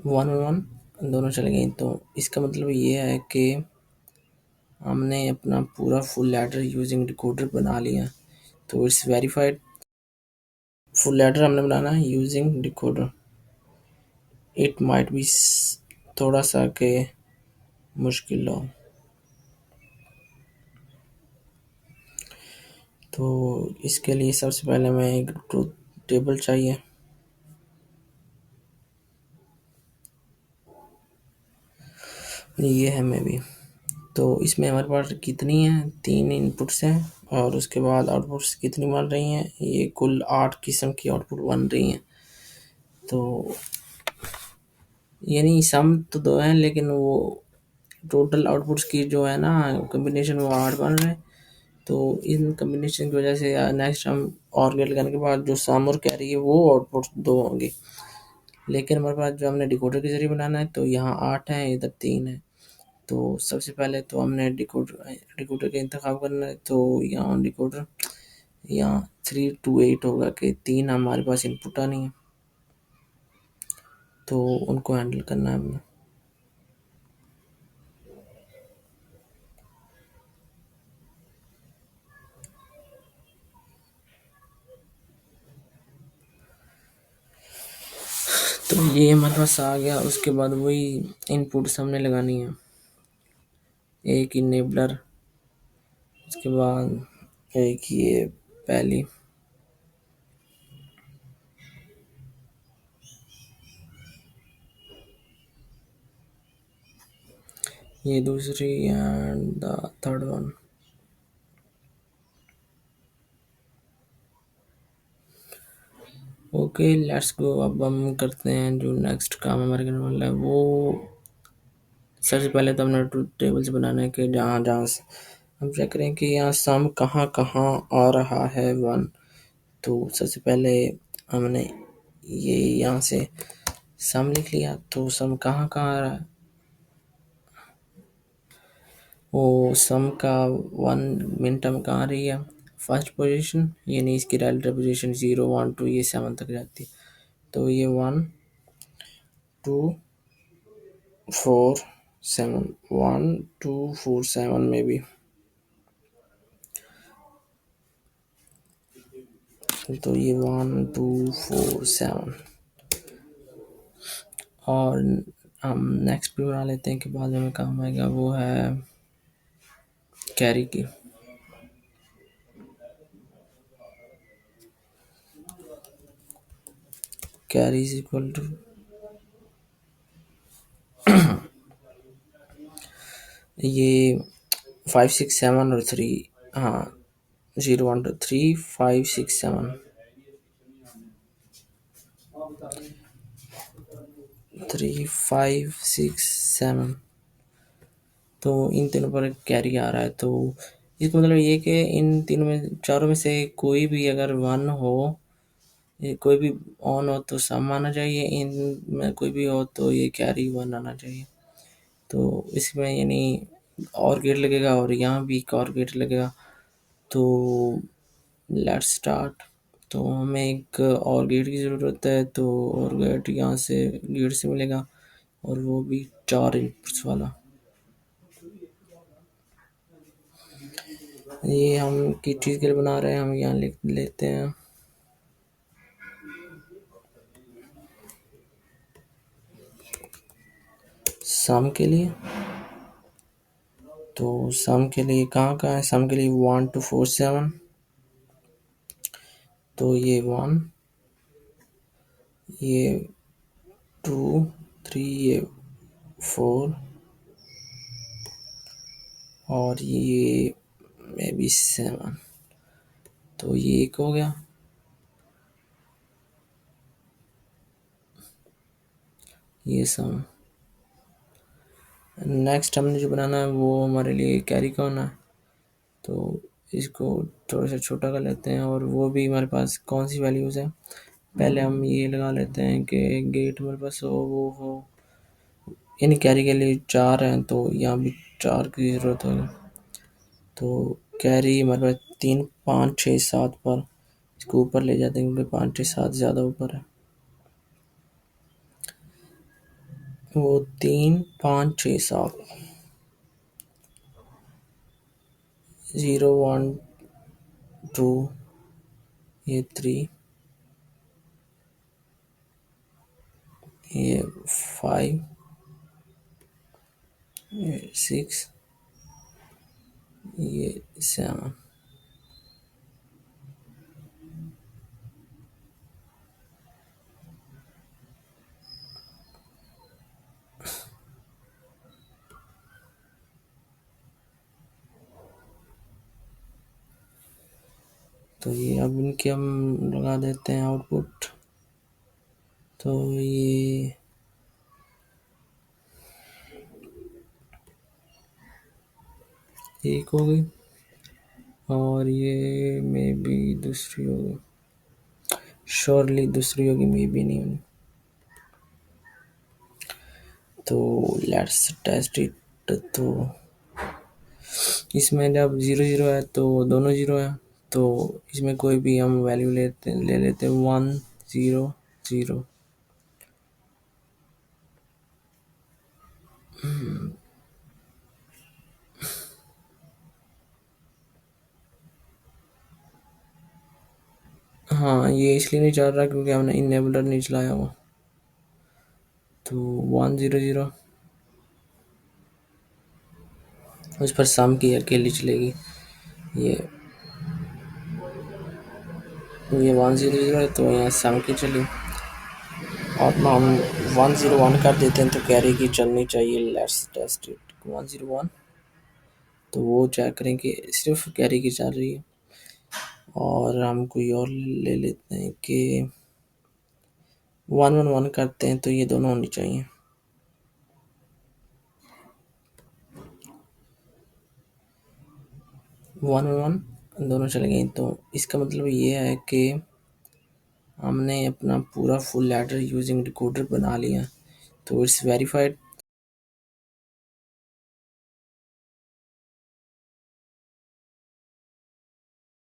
One one दोनों चले गई। तो इसका मतलब ये है कि हमने अपना पूरा फुल लेटर यूजिंग डिकोडर बना लिया। तो इट्स वेरीफाइड। फुल लेटर हमने बनाना है using decoder. It might be थोड़ा सा के मुश्किल हो। तो इसके लिए सबसे पहले हमें एक ट्रूथ टेबल चाहिए। ये है मे भी। तो इसमें हमारे पास कितनी है, 3 इनपुट्स हैं और उसके बाद आउटपुट्स कितनी बन रही हैं, ये कुल 8 किस्म की आउटपुट बन रही हैं। तो यानी सम तो 2 हैं लेकिन वो टोटल आउटपुट्स की जो है ना कॉम्बिनेशन वो 8 बन रहे हैं। तो इन कॉम्बिनेशन की वजह से नेक्स्ट हम और गेट करने के बाद जो सम और कैरी है वो आउटपुट 2 होंगे। लेकिन हमारे पास जो हमने डिकोडर के जरिए बनाना है तो यहाँ 8 है, इधर 3 है। तो सबसे पहले तो हमने डिकोडर का इंतखाब करना है। तो यहाँ डिकोडर यहाँ 3 to 8 होगा कि 3 हमारे पास इनपुट आनी है, तो उनको हैंडल करना है हमें। तो ये हमारे पास आ गया। उसके बाद वही इनपुट्स हमने लगानी है। एक इनेबलर, उसके बाद एक ये पहली, ये दूसरी and the third one. Okay let's go. अब हम करते हैं जो नेक्स्ट काम हमारे करने वाला है वो सबसे पहले तो हमने ट्रूथ टेबल्स बनाना है कि जहाँ जहाँ से हम चेक करें कि यहाँ सम कहाँ कहाँ आ रहा है 1। तो सबसे पहले हमने ये यहाँ से सम लिख लिया। तो सम कहाँ कहाँ आ रहा है, वो सम का 1 मिनट में कहाँ आ रही है, फर्स्ट पोजीशन, यानी इसकी रिलेटिव पोजीशन 0 1 2 ये 7 तक जाती है। तो ये 1 2 4 7 1 2 4 7 में भी। तो ये 1 2 4 7 और हम नेक्स्ट भी बना लेते हैं कि बाद में हमें काम आएगा, वो है कैरी की। कैरी इज इक्वल टू ये 5 6 7 और 3, हाँ 0 1 2 3 5 6 7 3 5 6 7। तो इन तीनों पर कैरी आ रहा है। तो इसका मतलब ये कि इन तीनों में चारों में से कोई भी अगर 1 हो, ये कोई भी ऑन हो तो सम आना चाहिए, इनमें कोई भी हो तो ये कैरी 1 आना चाहिए। तो इसमें यानी और गेट लगेगा और यहाँ भी एक और गेट लगेगा। तो लेट्स स्टार्ट। तो हमें एक और गेट की ज़रूरत है। तो और गेट यहाँ से गेट से मिलेगा और वो भी 4 इनपुट्स वाला। ये हम किस चीज़ के लिए बना रहे हैं, हम यहाँ लिख लेते हैं सम के लिए। तो सम के लिए कहाँ कहाँ है, सम के लिए 1 2 4 7। तो ये 1, ये 2 3, ये 4 और ये मे बी 7। तो ये एक हो गया। ये सम। नेक्स्ट हमने जो बनाना है वो हमारे लिए कैरी का होना है। तो इसको थोड़ा सा छोटा कर लेते हैं और वो भी हमारे पास कौन सी वैल्यूज़ है, पहले हम ये लगा लेते हैं कि गेट हमारे पास हो वो हो, यानी कैरी के लिए 4 हैं तो यहाँ भी 4 की ज़रूरत होगी। तो कैरी हमारे पास 3 5 6 7 पर इसको ऊपर ले जाते हैं क्योंकि 5 6 7 ज़्यादा ऊपर है। वो 3 5 6 7 0 1 2, ये 3, ये 5, ये 6, ये 7। तो ये अब इनके हम लगा देते हैं आउटपुट। तो ये एक हो गई और ये मे बी दूसरी होगी, श्योरली दूसरी होगी, मे बी नहीं। तो लेट्स टेस्ट इट। तो इसमें जब 0 0 है तो दोनों 0 है, तो इसमें कोई भी हम वैल्यू ले लेते हैं 1 0 0। हाँ, ये इसलिए नहीं चल रहा क्योंकि हमने इनेबलर नहीं चलाया हुआ। तो 1 0 0 उस पर सम की अकेली चलेगी। ये 1 0 0 है तो यहाँ सम की चली, और ना हम 1 0 1 कर देते हैं तो कैरी की चलनी चाहिए। Let's test it. 1 0 1, तो वो चेक करें कि सिर्फ कैरी की चल रही है। और हम कोई और ले लेते हैं कि 1 1 1 करते हैं तो ये दोनों होनी चाहिए। 1 1 दोनों चले गए, तो इसका मतलब ये है कि हमने अपना पूरा फुल लैडर यूजिंग डिकोडर बना लिया। तो इट्स वेरीफाइड